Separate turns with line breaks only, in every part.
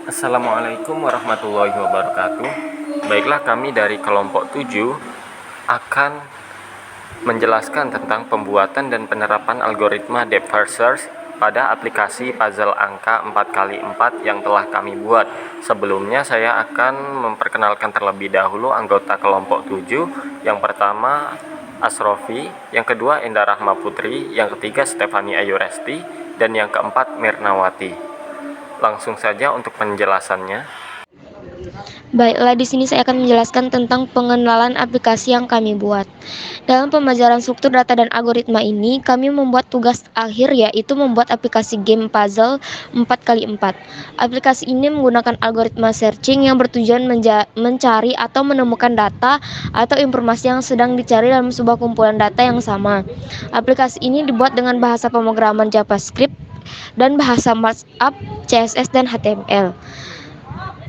Assalamualaikum warahmatullahi wabarakatuh. Baiklah, kami dari kelompok 7 akan menjelaskan tentang pembuatan dan penerapan algoritma depth first search pada aplikasi puzzle angka 4x4 yang telah kami buat. Sebelumnya saya akan memperkenalkan terlebih dahulu anggota kelompok 7. Yang pertama Asrofi, yang kedua Endah Rahma Putri, yang ketiga Stefani Ayu Resti, dan yang keempat Mirnawati. Langsung saja untuk penjelasannya.
Baiklah, di sini saya akan menjelaskan tentang pengenalan aplikasi yang kami buat. Dalam pembelajaran struktur data dan algoritma ini, kami membuat tugas akhir yaitu membuat aplikasi game puzzle 4x4. Aplikasi ini menggunakan algoritma searching yang bertujuan mencari atau menemukan data atau informasi yang sedang dicari dalam sebuah kumpulan data yang sama. Aplikasi ini dibuat dengan bahasa pemrograman JavaScript dan bahasa markup CSS dan HTML.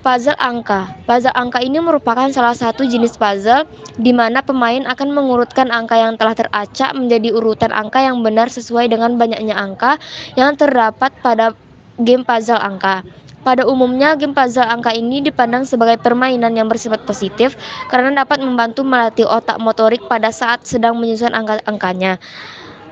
Puzzle angka. Puzzle angka ini merupakan salah satu jenis puzzle di mana pemain akan mengurutkan angka yang telah teracak menjadi urutan angka yang benar sesuai dengan banyaknya angka yang terdapat pada game puzzle angka. Pada umumnya, game puzzle angka ini dipandang sebagai permainan yang bersifat positif karena dapat membantu melatih otak motorik pada saat sedang menyusun angka-angkanya.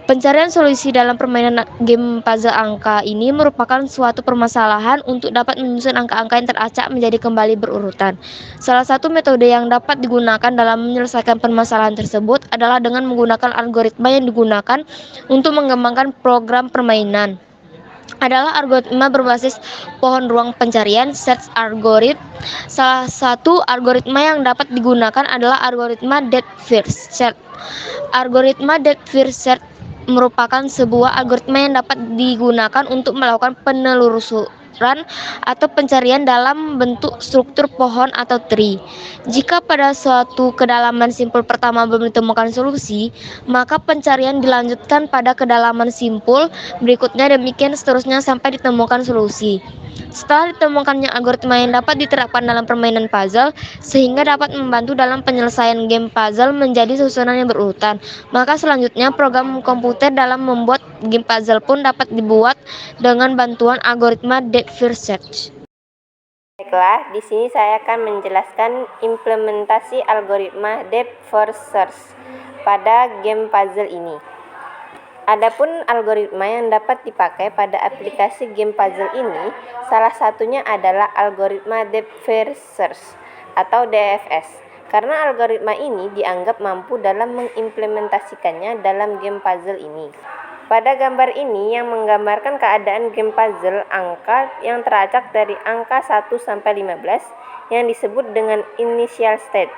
Pencarian solusi dalam permainan game puzzle angka ini merupakan suatu permasalahan untuk dapat menyusun angka-angka yang teracak menjadi kembali berurutan. Salah satu metode yang dapat digunakan dalam menyelesaikan permasalahan tersebut adalah dengan menggunakan algoritma yang digunakan untuk mengembangkan program permainan. Adalah algoritma berbasis pohon ruang pencarian search algorithm. Salah satu algoritma yang dapat digunakan adalah algoritma depth first search. Algoritma depth first search merupakan sebuah algoritma yang dapat digunakan untuk melakukan penelusuran atau pencarian dalam bentuk struktur pohon atau tree. Jika pada suatu kedalaman simpul pertama belum ditemukan solusi, maka pencarian dilanjutkan pada kedalaman simpul berikutnya, demikian seterusnya sampai ditemukan solusi. Setelah ditemukannya algoritma yang dapat diterapkan dalam permainan puzzle sehingga dapat membantu dalam penyelesaian game puzzle menjadi susunan yang berurutan, maka selanjutnya program komputer dalam membuat game puzzle pun dapat dibuat dengan bantuan algoritma depth first search.
Baiklah, di sini saya akan menjelaskan implementasi algoritma depth first search pada game puzzle ini. Adapun algoritma yang dapat dipakai pada aplikasi game puzzle ini, salah satunya adalah algoritma depth first search atau DFS. Karena algoritma ini dianggap mampu dalam mengimplementasikannya dalam game puzzle ini. Pada gambar ini yang menggambarkan keadaan game puzzle angka yang teracak dari angka 1 sampai 15 yang disebut dengan initial state.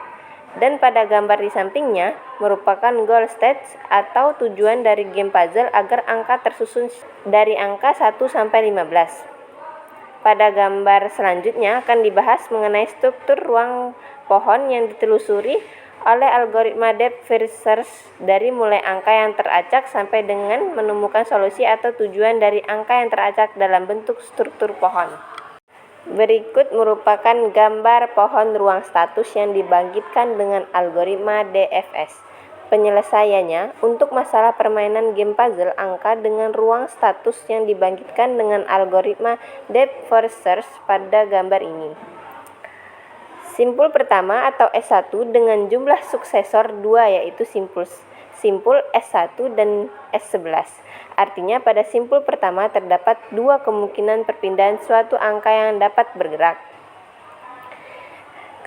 Dan pada gambar di sampingnya merupakan goal state atau tujuan dari game puzzle agar angka tersusun dari angka 1 sampai 15. Pada gambar selanjutnya akan dibahas mengenai struktur ruang pohon yang ditelusuri oleh algoritma depth first search dari mulai angka yang teracak sampai dengan menemukan solusi atau tujuan dari angka yang teracak dalam bentuk struktur pohon. Berikut merupakan gambar pohon ruang status yang dibangkitkan dengan algoritma DFS. Penyelesaiannya untuk masalah permainan game puzzle angka dengan ruang status yang dibangkitkan dengan algoritma depth first search pada gambar ini. Simpul pertama atau S1 dengan jumlah suksesor 2 yaitu simpul S1 dan S11. Artinya pada simpul pertama terdapat 2 kemungkinan perpindahan suatu angka yang dapat bergerak.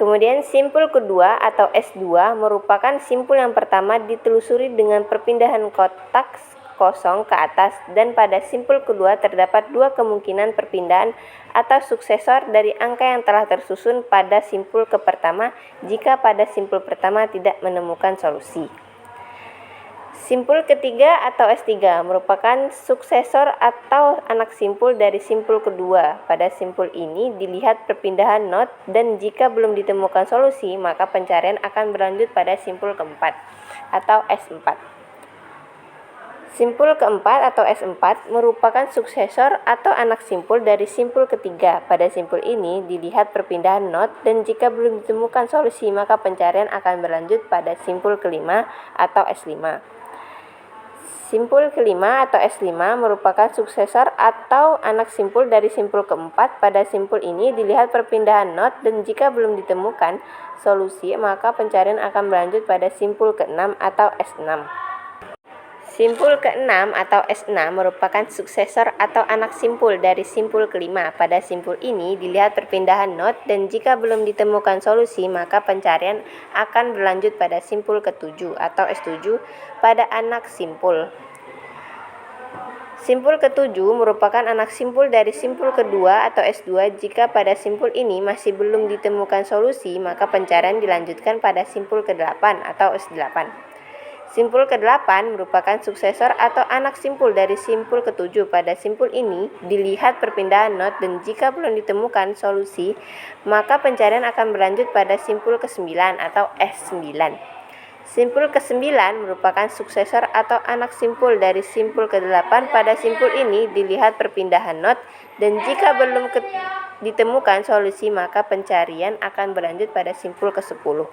Kemudian simpul kedua atau S2 merupakan simpul yang pertama ditelusuri dengan perpindahan kotak kosong ke atas, dan pada simpul kedua terdapat 2 kemungkinan perpindahan atau suksesor dari angka yang telah tersusun pada simpul ke pertama jika pada simpul pertama tidak menemukan solusi. Simpul ketiga atau S3 merupakan suksesor atau anak simpul dari simpul kedua. Pada simpul ini dilihat perpindahan node, dan jika belum ditemukan solusi maka pencarian akan berlanjut pada simpul keempat atau S4. Simpul keempat atau S4 merupakan suksesor atau anak simpul dari simpul ketiga. Pada simpul ini dilihat perpindahan node, dan jika belum ditemukan solusi maka pencarian akan berlanjut pada simpul kelima atau S5. Simpul kelima atau S5 merupakan suksesor atau anak simpul dari simpul keempat. Pada simpul ini dilihat perpindahan not dan jika belum ditemukan solusi maka pencarian akan berlanjut pada simpul keenam atau S6. Simpul keenam atau S6 merupakan suksesor atau anak simpul dari simpul kelima. Pada simpul ini dilihat perpindahan not dan jika belum ditemukan solusi maka pencarian akan berlanjut pada simpul ketujuh atau S7 pada anak simpul. Simpul ketujuh merupakan anak simpul dari simpul kedua atau S2. Jika pada simpul ini masih belum ditemukan solusi maka pencarian dilanjutkan pada simpul ke-8 atau S8. Simpul ke-8 merupakan suksesor atau anak simpul dari simpul ke-7. Pada simpul ini dilihat perpindahan not dan jika belum ditemukan solusi maka pencarian akan berlanjut pada simpul ke-9 atau S9. Simpul ke-9 merupakan suksesor atau anak simpul dari simpul ke-8. Pada simpul ini dilihat perpindahan not dan jika belum ditemukan solusi maka pencarian akan berlanjut pada simpul ke-10.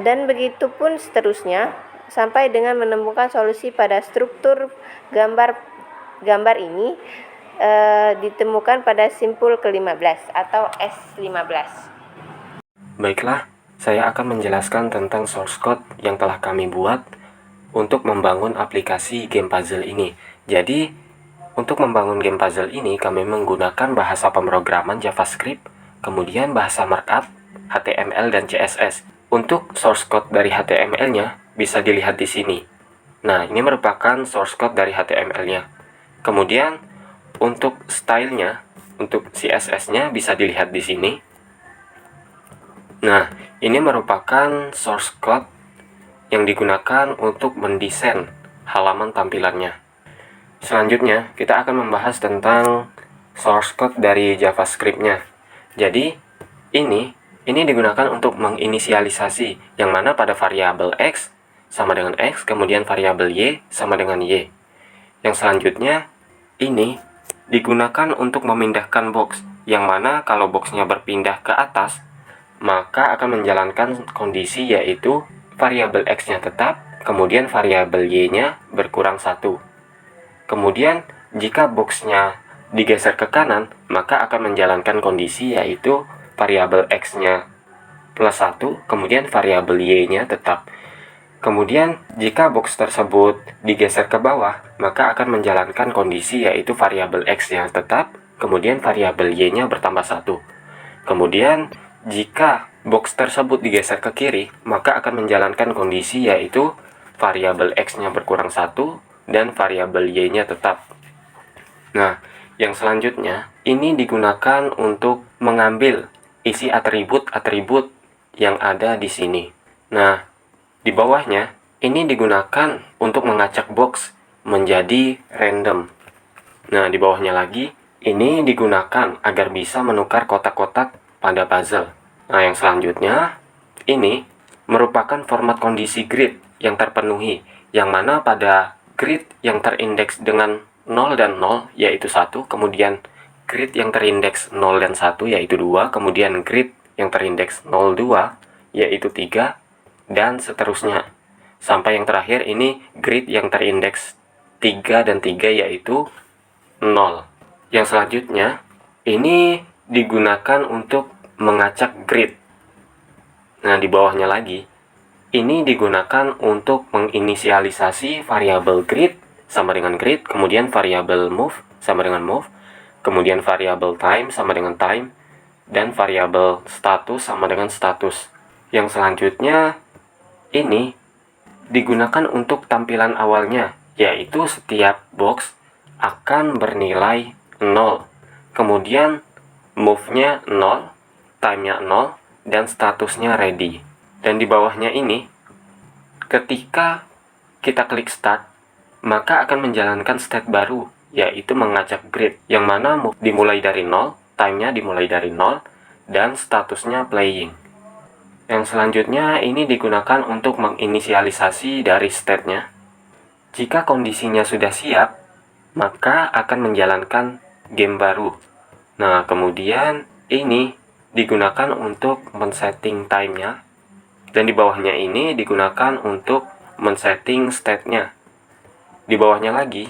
Dan begitu pun seterusnya sampai dengan menemukan solusi pada struktur gambar ini ditemukan pada simpul ke-15 atau S15.
Baiklah, saya akan menjelaskan tentang source code yang telah kami buat untuk membangun aplikasi game puzzle ini. Jadi, untuk membangun game puzzle ini kami menggunakan bahasa pemrograman JavaScript, kemudian bahasa markup, HTML dan CSS. Untuk source code dari HTML-nya bisa dilihat di sini. Nah, ini merupakan source code dari HTML-nya. Kemudian, untuk stylenya, untuk CSS-nya bisa dilihat di sini. Nah, ini merupakan source code yang digunakan untuk mendesain halaman tampilannya. Selanjutnya, kita akan membahas tentang source code dari JavaScript-nya. Jadi, ini digunakan untuk menginisialisasi, yang mana pada variabel X sama dengan X, kemudian variabel Y sama dengan Y. Yang selanjutnya, ini digunakan untuk memindahkan box, yang mana kalau boxnya berpindah ke atas, maka akan menjalankan kondisi yaitu variabel X-nya tetap, kemudian variabel Y-nya berkurang 1. Kemudian, jika boxnya digeser ke kanan, maka akan menjalankan kondisi yaitu variabel X-nya plus 1, kemudian variabel Y-nya tetap. Kemudian, jika box tersebut digeser ke bawah, maka akan menjalankan kondisi yaitu variabel X-nya tetap, kemudian variabel Y-nya bertambah 1. Kemudian, jika box tersebut digeser ke kiri, maka akan menjalankan kondisi yaitu variabel X-nya berkurang 1 dan variabel Y-nya tetap. Nah, yang selanjutnya, ini digunakan untuk mengambil isi atribut-atribut yang ada di sini. Nah, di bawahnya, ini digunakan untuk mengacak box menjadi random. Nah, di bawahnya lagi, ini digunakan agar bisa menukar kotak-kotak pada puzzle. Nah, yang selanjutnya, ini merupakan format kondisi grid yang terpenuhi, yang mana pada grid yang terindeks dengan 0 dan 0 yaitu 1, kemudian grid yang terindeks 0 dan 1 yaitu 2, kemudian grid yang terindeks 0, 2 yaitu 3, dan seterusnya. Sampai yang terakhir ini grid yang terindeks 3 dan 3 yaitu 0. Yang selanjutnya, ini digunakan untuk mengacak grid. Nah, di bawahnya lagi, ini digunakan untuk menginisialisasi variabel grid sama dengan grid, kemudian variabel move sama dengan move, kemudian variabel time sama dengan time, dan variabel status sama dengan status. Yang selanjutnya, ini digunakan untuk tampilan awalnya, yaitu setiap box akan bernilai 0. Kemudian move-nya 0, time-nya 0, dan statusnya ready. Dan di bawahnya ini, ketika kita klik start, maka akan menjalankan state baru, yaitu mengacak grid, yang mana move dimulai dari 0, time-nya dimulai dari 0, dan statusnya playing. Yang selanjutnya, ini digunakan untuk menginisialisasi dari state-nya. Jika kondisinya sudah siap, maka akan menjalankan game baru. Nah, kemudian ini digunakan untuk men-setting time-nya, dan di bawahnya ini digunakan untuk men-setting state-nya. di bawahnya lagi,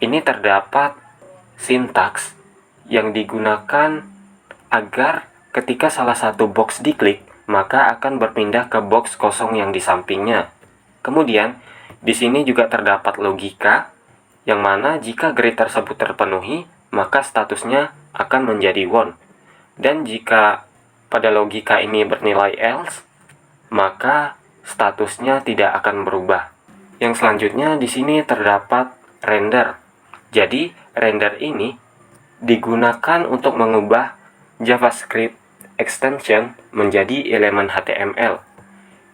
ini terdapat sintaks yang digunakan agar ketika salah satu box diklik, maka akan berpindah ke box kosong yang di sampingnya. Kemudian, di sini juga terdapat logika, yang mana jika grid tersebut terpenuhi, maka statusnya akan menjadi won. Dan jika pada logika ini bernilai else, maka statusnya tidak akan berubah. Yang selanjutnya di sini terdapat render. Jadi, render ini digunakan untuk mengubah JavaScript extension menjadi elemen HTML.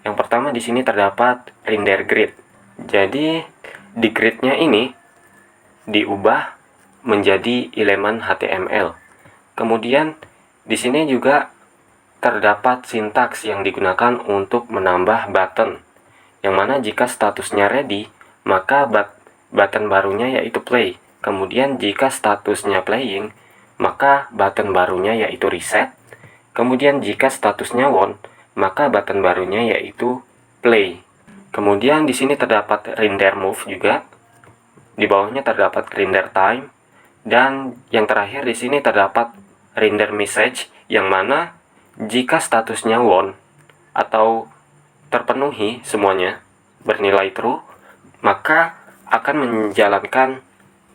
Yang pertama di sini terdapat render grid. Jadi, di gridnya ini diubah menjadi elemen HTML. Kemudian di sini juga terdapat sintaks yang digunakan untuk menambah button, yang mana jika statusnya ready, maka button barunya yaitu play. Kemudian jika statusnya playing, maka button barunya yaitu reset. Kemudian jika statusnya won, maka button barunya yaitu play. Kemudian di sini terdapat render move juga. Di bawahnya terdapat render time, dan yang terakhir di sini terdapat render message, yang mana jika statusnya won atau terpenuhi semuanya bernilai true, maka akan menjalankan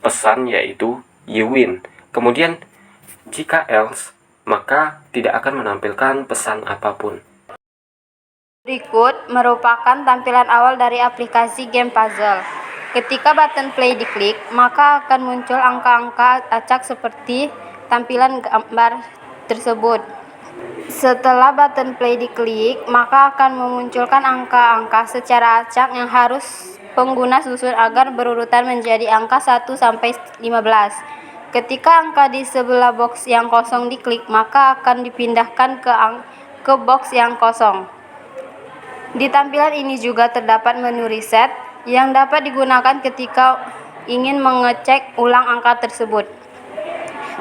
pesan yaitu you win. Kemudian jika else, maka tidak akan menampilkan pesan apapun.
Berikut merupakan tampilan awal dari aplikasi game puzzle. Ketika button play diklik, maka akan muncul angka-angka acak seperti tampilan gambar tersebut. Setelah button play diklik, maka akan memunculkan angka-angka secara acak yang harus pengguna susun agar berurutan menjadi angka 1 sampai 15. Ketika angka di sebelah box yang kosong diklik, maka akan dipindahkan ke box yang kosong. Di tampilan ini juga terdapat menu reset yang dapat digunakan ketika ingin mengecek ulang angka tersebut.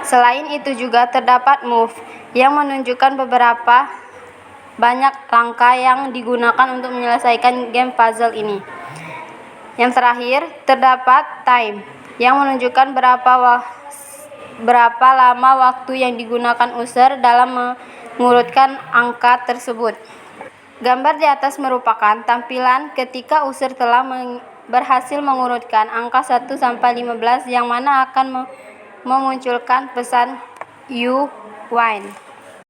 Selain itu juga terdapat move yang menunjukkan beberapa banyak langkah yang digunakan untuk menyelesaikan game puzzle ini. Yang terakhir, terdapat time yang menunjukkan berapa lama waktu yang digunakan user dalam mengurutkan angka tersebut. Gambar di atas merupakan tampilan ketika user telah berhasil mengurutkan angka 1 sampai 15, yang mana akan memunculkan pesan you win.